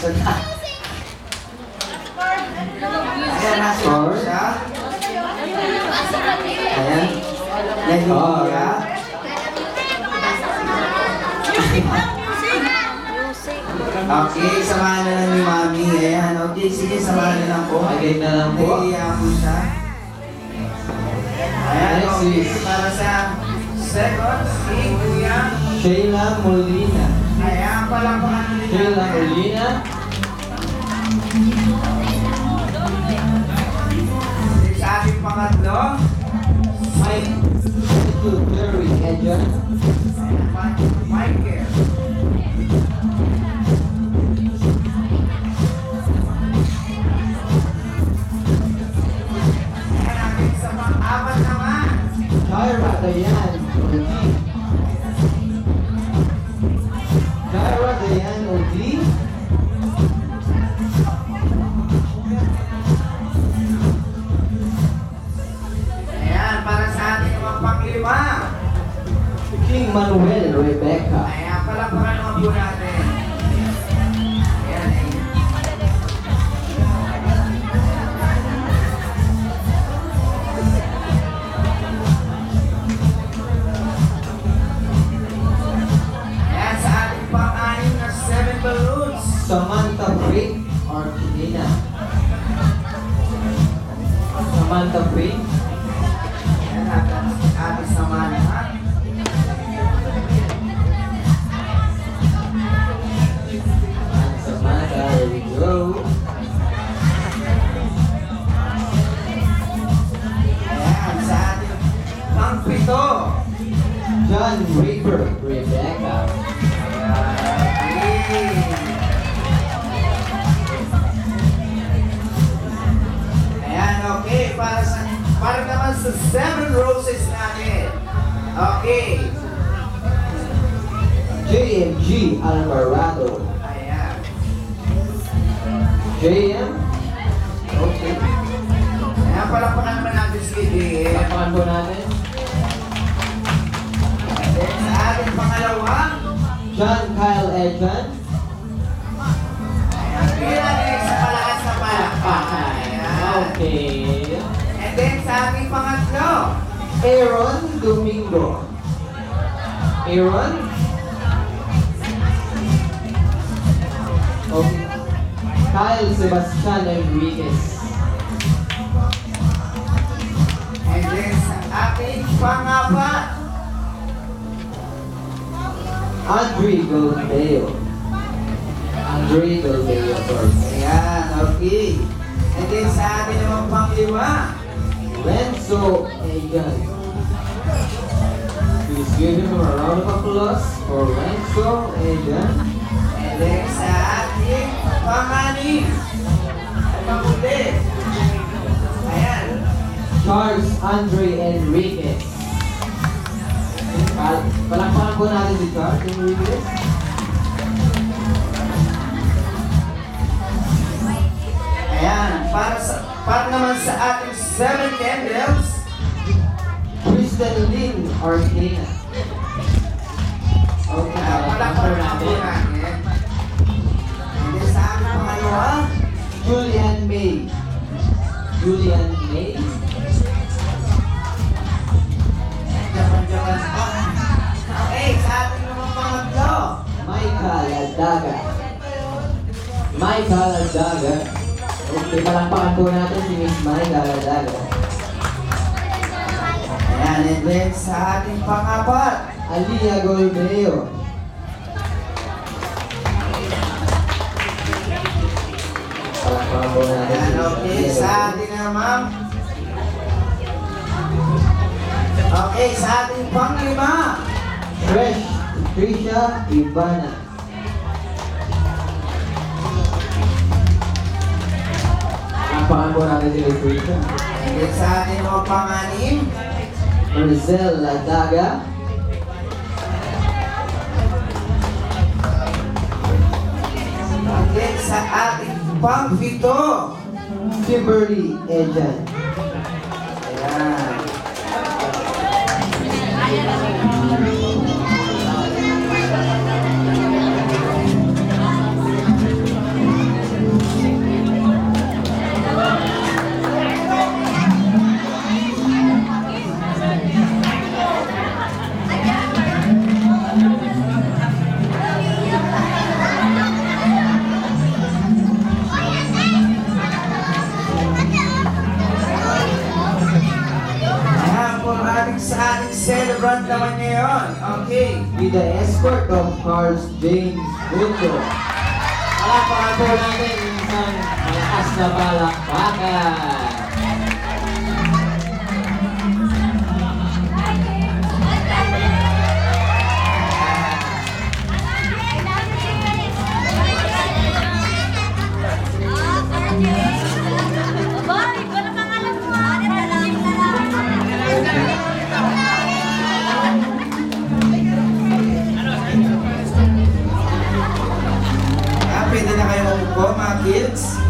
Ito na. Ayan, nasa siya. Ayan. Nahihiya. Okay, samahan na lang ni Mami. Ayan, okay. Sige, samahan na lang po. Again na lang po. Nahihiya po siya. Ayan, okay. Para sa second, si Kuya. Sheila Molina. Ayan, palakpakan nila. Sheila Molina. Sa ating pangatlo, Mike Jerry Edger. Mike Care. Ayan, ating sa pang-apat naman. Tyra Dayan Odi. Tyra Dayan Odi. Ayan, para sa ating mga pang-lima. King Manuel Rebecca. Ayan, palakpakan naman po natin. Ayan, eh. Ayan, sa ating pang-anim na 7 balloons. Samantha Frick Archidina. Samantha Frick. Ayan, ating samahan. Samantha, there we go. Ayan, sa ating pang-pito. John Raper Rebecca. Ayan, okay. Para naman sa 7 roses natin. Okay. JMG Alvarado. Ayan. JM. Okay. Ayan, palakpakan naman natin si JM. Tapakan po natin. Then sa ating pangalawa, John Kyle Edjan. ayan, pila din sa palakas na palakpakan. Ayan. Okay. And then sa ating pangatlo, Aaron Domingo. Aaron. Okay. Kyle Sebastian Enriquez. and then sa ating pangapat, Andre Goldeo. Andre Goldeo, sorry. ayan, okay. And then sa ating naman panglima, Renzo Egan. Please give him a round of applause for Renzo Egan. and then sa ating panganim, ay mabuti. Ayan. Charles Andre Enriquez. Palakpakan po natin si Charles Enriquez. Ayan, para naman sa ating 7 candles, Kristen Lynn Arcana. Okay, palakpakan po palakpakan po natin. natin. And then sa ating pangalawa, Julian May. Julian May. Japan. Okay, sa ating naman pangatlo, Michael Adaga. Michael Adaga. Okay, palakpakan po natin si Miss Michael Adaga. ayan, and then sa ating pangapat, Alia Goldeo. Palakpakan po natin ayan, si okay, Miss sa Alia ating naman, okay, sa ating panglima, Fresh Trisha Ivana. Palakpakan po natin si Miss Trisha. and then sa ating mga panganim, Maricel Ladaga. and then sa ating pangpito, Kimberly Ejan. ayan. be the escort of Carl James Bunjo. Palakpakan po natin yung isang malakas na palakpakan. Pwede na kayo umupo mga kids.